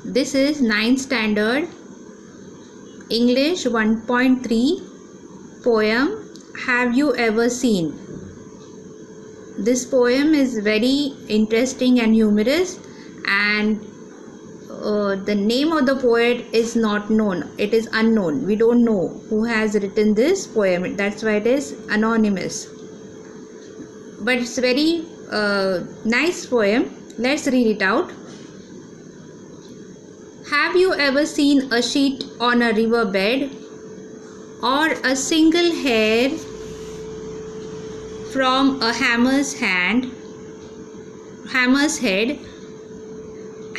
This is 9th standard English 1.3 poem Have You Ever Seen? This poem is very interesting and humorous, and the name of the poet is not known. It is unknown. We don't know who has written this poem. That's why it is anonymous. But it's very nice poem. Let's read it out. Have you ever seen a sheet on a riverbed, or a single hair from a hammer's head?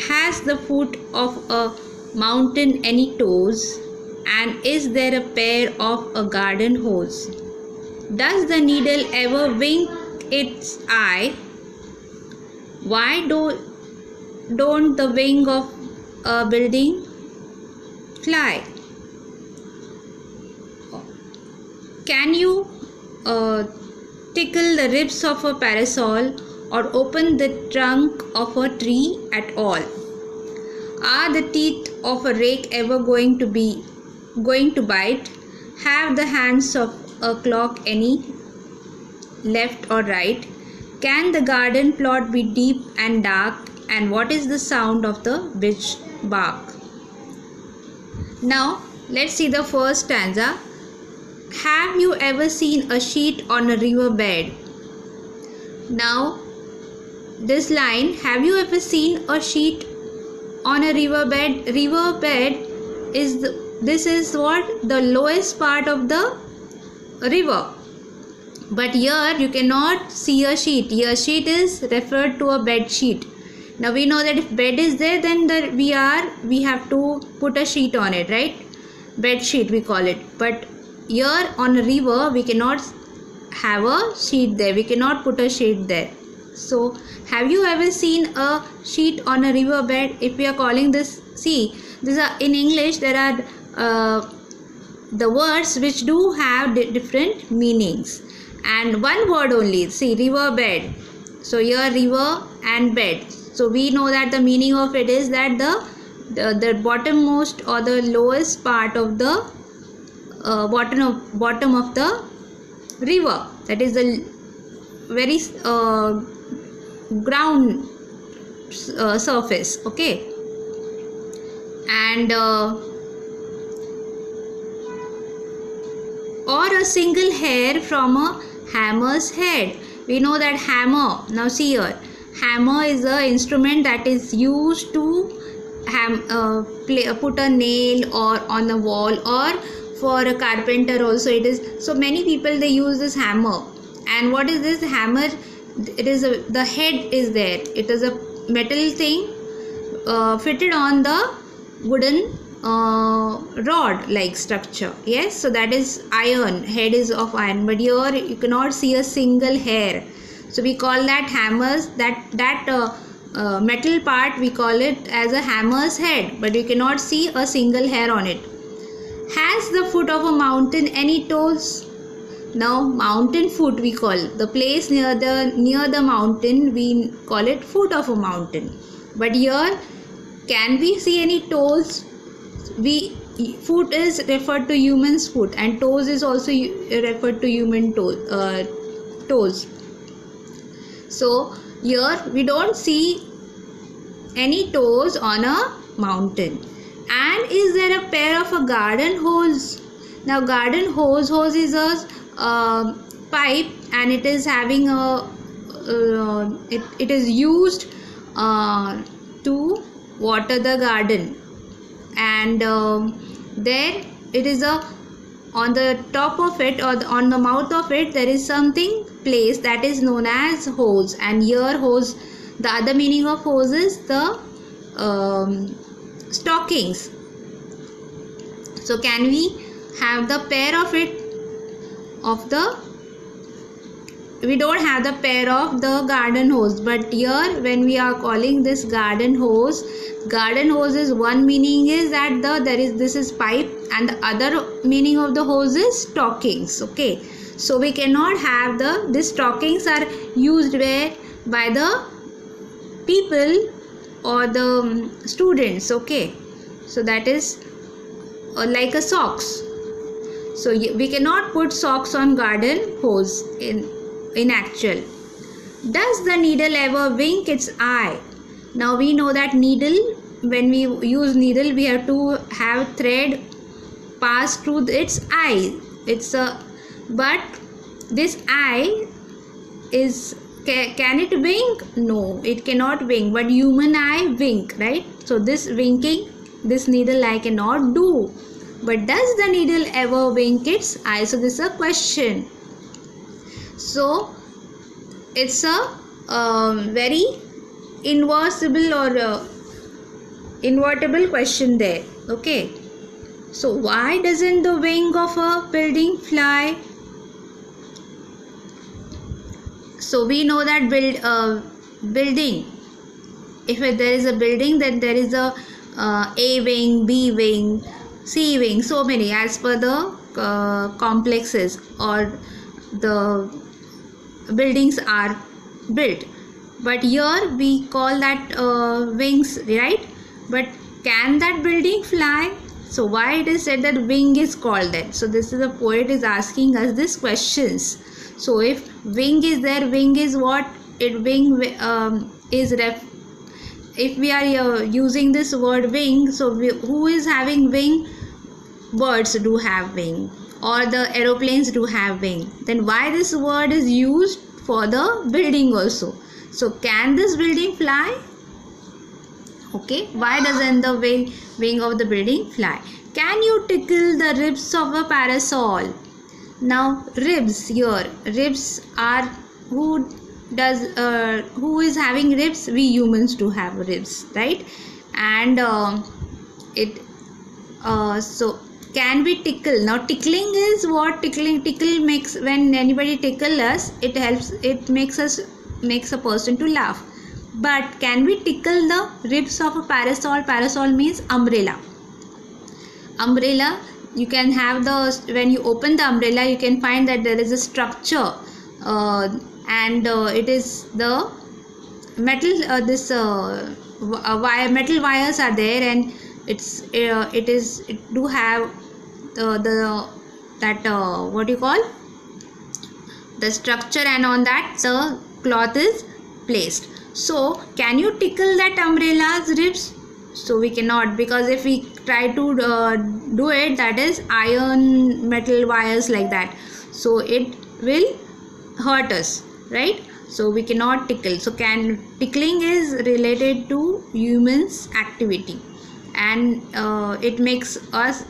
Has the foot of a mountain any toes, and is there a pair of a garden hose? Does the needle ever wink its eye? Why don't the wing of a building fly? Can you tickle the ribs of a parasol, or open the trunk of a tree at all? Are the teeth of a rake ever going to bite? Have the hands of a clock any left or right? Can the garden plot be deep and dark? And what is the sound of the beech bark? Now let's see the first stanza. Have you ever seen a sheet on a riverbed? Now this line, have you ever seen a sheet on a riverbed? Riverbed is the lowest part of the river. But here you cannot see a sheet. Here sheet is referred to a bed sheet. Now we know that if bed is there, then we have to put a sheet on it, right? Bed sheet we call it. But here on a river we cannot have a sheet there. We cannot put a sheet there. So have you ever seen a sheet on a riverbed? If we are calling this, see, these are in English. There are the words which do have different meanings, and one word only. See, riverbed. So here river and bed. So we know that the meaning of it is that the bottommost or the lowest part of the bottom of the river. That is the very ground surface. Okay, and or a single hair from a hammer's head. We know that hammer. Now see here, hammer is a instrument that is used to put a nail or on a wall, or for a carpenter also it is. So many people they use this hammer. And what is this hammer? It is the head is there. It is a metal thing fitted on the wooden rod like structure. Yes, so that is iron. Head is of iron. But here you cannot see a single hair. So we call that hammers. That metal part we call it as a hammer's head. But you cannot see a single hair on it. Has the foot of a mountain any toes? Now mountain foot we call the place near the mountain. We call it foot of a mountain. But here, can we see any toes? Foot is referred to human's foot, and toes is also referred to human toes. So here we don't see any toes on a mountain. And is there a pair of a garden hose? Now garden hose is a pipe, and it is having a it is used to water the garden. And there it is on the top of it, or on the mouth of it, there is something placed that is known as hose. And here hose, the other meaning of hose is the stockings. So can we have the pair of it we don't have the pair of the garden hose. But here when we are calling this garden hose is one meaning is that this is pipe, and the other meaning of the hose is stockings. Okay, so we cannot have these stockings are used where by the people or the students. Okay, so that is like a socks. So we cannot put socks on garden hose in actual. Does the needle ever wink its eye? Now we know that needle, when we use needle, we have to have thread pass through its eye. But this eye is, can it wink? No, it cannot wink, but human eye wink, right? So this winking, this needle eye cannot do. But does the needle ever wink its eye? So this is a question. So it's a very inversible or invertible question there. Okay, so why doesn't the wing of a building fly? So we know that building, if there is a building, then there is a wing, B wing, C wing, so many as per the complexes or the buildings are built. But here we call that wings, right? But can that building fly? So why it is said that wing is called that? So this is the poet is asking us these questions. So if wing is there, wing is what? It wing is if we are using this word wing, so who is having wing? Birds do have wing, or the aeroplanes do have wing. Then why this word is used for the building also? So can this building fly? Okay, why doesn't the wing of the building fly? Can you tickle the ribs of a parasol? Now ribs, here ribs are, who is having ribs? We humans do have ribs, right? And so can we tickle? Now tickling is what? Tickle makes, when anybody tickle us, it helps, it makes a person to laugh. But can we tickle the ribs of a parasol? Parasol means umbrella. Umbrella, you can have when you open the umbrella, you can find that there is a structure, and it is the metal, metal wires are there, and it do have what you call the structure, and on that the cloth is placed. So can you tickle that umbrella's ribs? So we cannot, because if we try to do it, that is iron metal wires like that, so it will hurt us, right? So we cannot tickle. So tickling is related to humans activity, and it makes us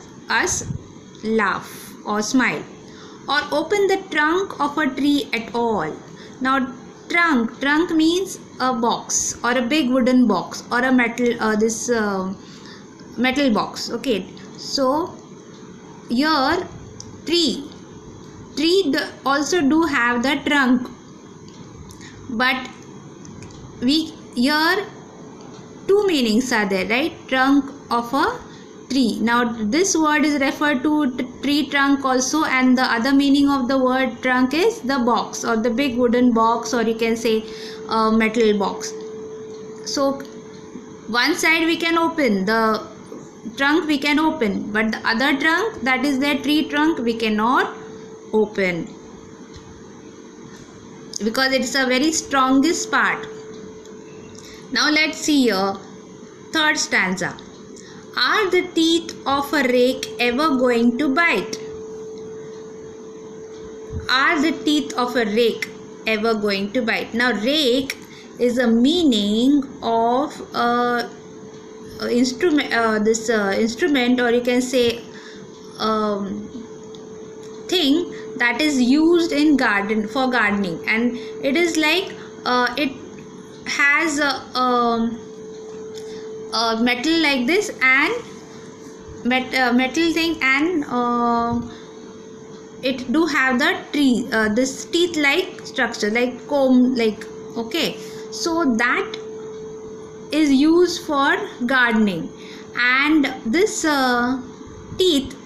laugh or smile. Or open the trunk of a tree at all. Now trunk means a box, or a big wooden box, or a metal metal box. Okay, so here tree also do have the trunk, but here two meanings are there, right? Trunk of a tree. Now this word is referred to tree trunk also, and the other meaning of the word trunk is the box, or the big wooden box, or you can say a metal box. So one side we can open, the trunk we can open, but the other trunk, that is the tree trunk, we cannot open, because it's a very strongest part. Now let's see here, third stanza. Are the teeth of a rake ever going to bite? Are the teeth of a rake ever going to bite? Now rake is a meaning of instrument, instrument, or you can say thing that is used in for gardening, and it is like it has a metal like this, and metal thing, and it do have the tree this teeth like structure, like comb, like, okay, so that is used for gardening. And this teeth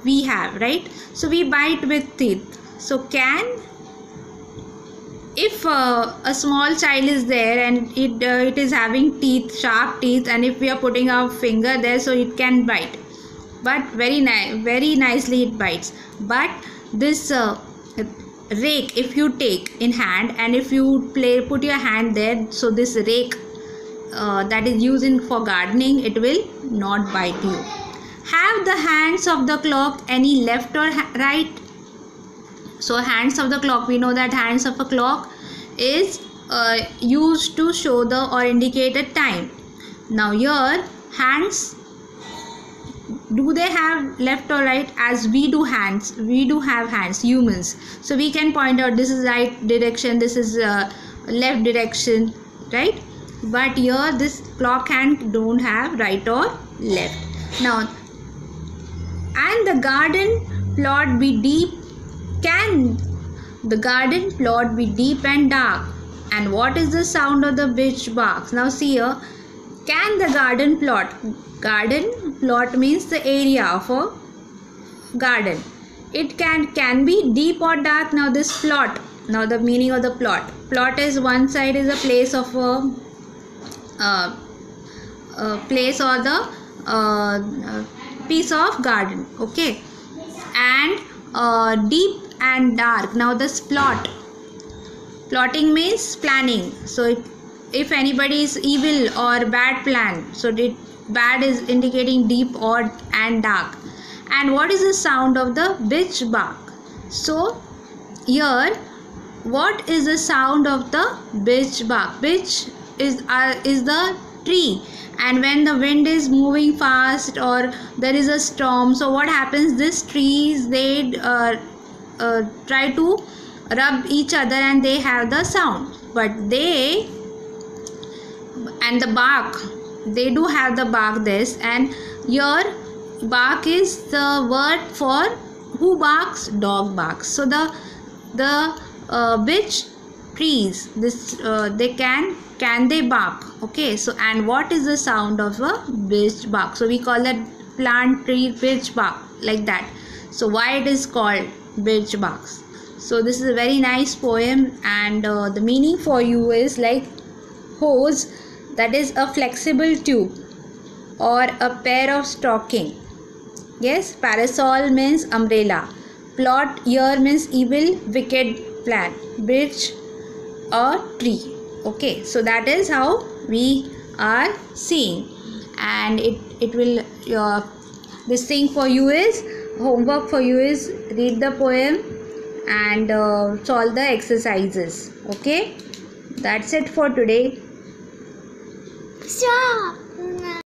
we have, right? So we bite with teeth. So can if a small child is there and it is having teeth, sharp teeth, and if we are putting our finger there, so it can bite, but very nicely it bites. But this rake, if you take in hand and if you put your hand there, so this rake that is used for gardening, it will not bite you. Have the hands of the clock any left or right? So hands of the clock, we know that hands of a clock is used to show the or indicate a time. Now here, hands, do they have left or right? As we do hands, we do have hands, humans, so we can point out this is right direction, this is left direction, right? But here this clock hand don't have right or left. Now, and the garden plot be deep? Can the garden plot be deep and dark? And what is the sound of the bitch barks? Now see here, can the garden plot means the area of a garden. It can be deep or dark. Now this plot, now the meaning of the plot is one side is a place of a place or the piece of garden, okay, and deep and dark. Now this plotting means planning. So if anybody is evil or bad plan, so bad is indicating deep or and dark. And what is the sound of the bitch bark? So here, what is the sound of the bitch bark? Bitch is the tree, and when the wind is moving fast or there is a storm, so what happens, these trees, they try to rub each other and they have the sound. But they, and the bark, they do have the bark this, and here bark is the word for who barks? Dog barks. So the bitch trees, this they can they bark, okay. So and what is the sound of a bitch bark? So we call that plant tree bitch bark, like that. So why it is called bitch barks? So this is a very nice poem, and the meaning for you is like hose, that is a flexible tube, or a pair of stocking. Yes, parasol means umbrella. Plot here means evil, wicked plan. Bitch, a tree. Okay, so that is how we are seeing, and it will this thing for you is, homework for you is, read the poem and solve the exercises. Okay, that's it for today. Stop.